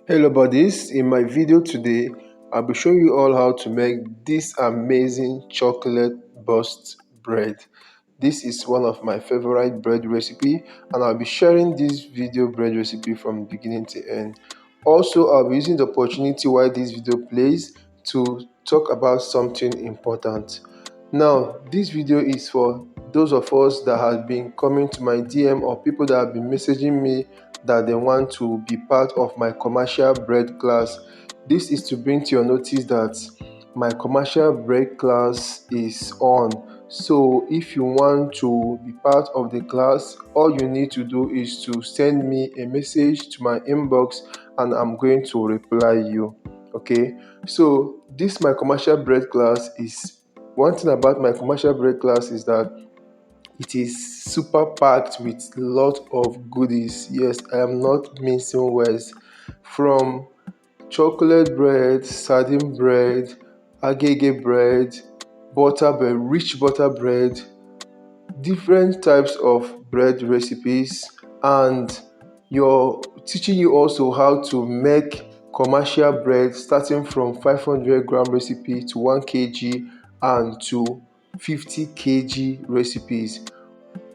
Hello buddies, in my video today I'll be showing you all how to make this amazing chocolate burst bread. This is one of my favorite bread recipe and I'll be sharing this video bread recipe from beginning to end. Also, I'll be using the opportunity while this video plays to talk about something important. Now, this video is for those of us that have been coming to my DM or people that have been messaging me that they want to be part of my commercial bread class. This is to bring to your notice that my commercial bread class is on. So if you want to be part of the class, all you need to do is to send me a message to my inbox and I'm going to reply you. Okay, so this my commercial bread class is one thing about my commercial bread class is that it is super packed with a lot of goodies. Yes, I am not mincing words. From chocolate bread, sardine bread, agege bread, butter bread, rich butter bread, different types of bread recipes, and you're teaching you also how to make commercial bread starting from 500-gram recipe to 1 kg and to 50 kg recipes.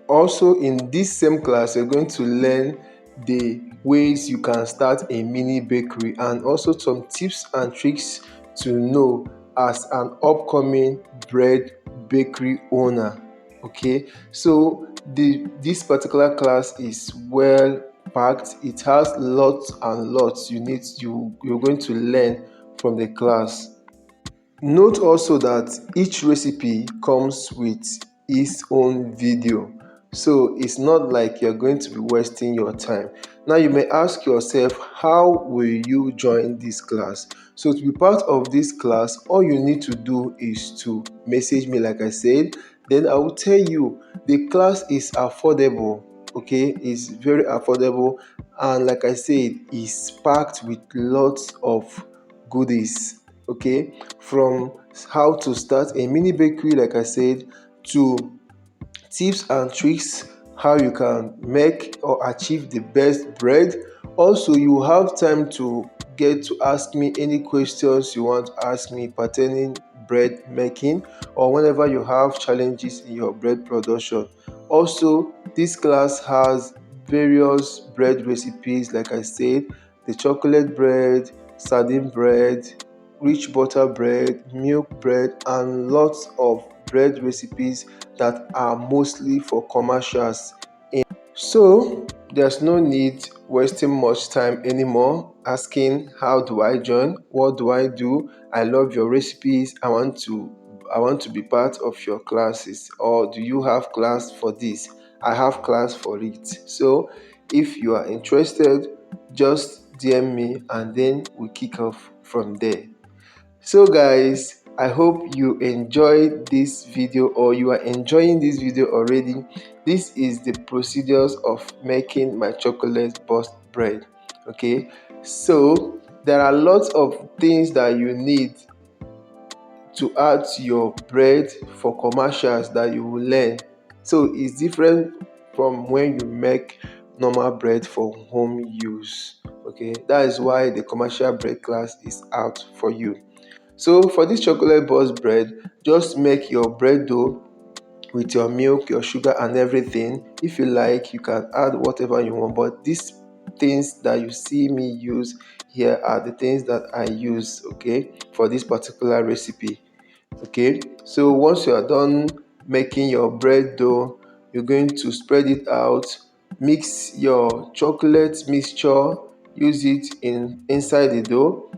Also, in this same class, you're going to learn the ways you can start a mini bakery and also some tips and tricks to know as an upcoming bread bakery owner. Okay, so this particular class is well packed. It has lots and lots you're going to learn from the class. Note also that each recipe comes with its own video, so it's not like you're going to be wasting your time. Now you may ask yourself, how will you join this class? So to be part of this class, all you need to do is to message me like I said, then I will tell you the class is affordable. Okay, it's very affordable, and like I said, it's packed with lots of goodies. Okay, from how to start a mini bakery like I said, to tips and tricks how you can make or achieve the best bread. Also, you have time to get to ask me any questions you want to ask me pertaining bread making or whenever you have challenges in your bread production. Also, this class has various bread recipes like I said, the chocolate bread, sardine bread, rich butter bread, milk bread, and lots of bread recipes that are mostly for commercials. So there's no need wasting much time anymore asking how do I join, what do I do, I love your recipes, I want to be part of your classes, or do you have class for this? I have class for it. So if you are interested, just DM me and then we kick off from there. So guys, I hope you enjoyed this video or you are enjoying this video already. This is the procedures of making my chocolate burst bread. Okay, so there are lots of things that you need to add to your bread for commercials that you will learn. So it's different from when you make normal bread for home use. Okay, that is why the commercial bread class is out for you. So for this chocolate burst bread, just make your bread dough with your milk, your sugar and everything. If you like, you can add whatever you want, but these things that you see me use here are the things that I use, okay, for this particular recipe. Okay, so once you are done making your bread dough, you're going to spread it out, mix your chocolate mixture, use it inside the dough.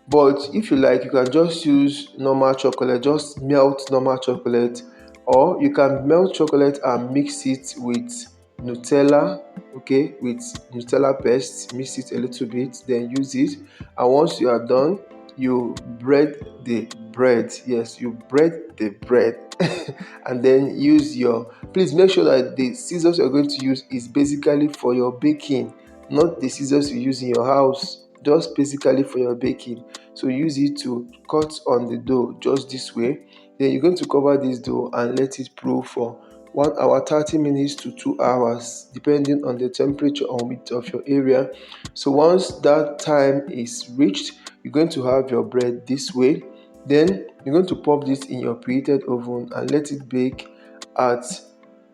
But if you like, you can just use normal chocolate, just melt normal chocolate, or you can melt chocolate and mix it with Nutella, okay, with Nutella paste, mix it a little bit, then use it. And once you are done, you bread the bread. Yes, you bread the bread and then use your, please make sure that the scissors you're going to use is basically for your baking, not the scissors you use in your house, just basically for your baking. So use it to cut on the dough just this way. Then you're going to cover this dough and let it brew for 1 hour 30 minutes to 2 hours, depending on the temperature and humidity of your area. So once that time is reached, you're going to have your bread this way. Then you're going to pop this in your preheated oven and let it bake at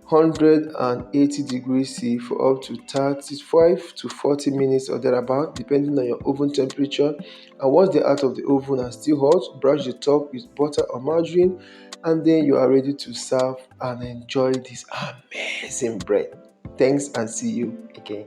180 degrees C for up to 35 to 40 minutes or thereabout, depending on your oven temperature. And once they're out of the oven and still hot, brush the top with butter or margarine, and then you are ready to serve and enjoy this amazing bread. Thanks, and see you again.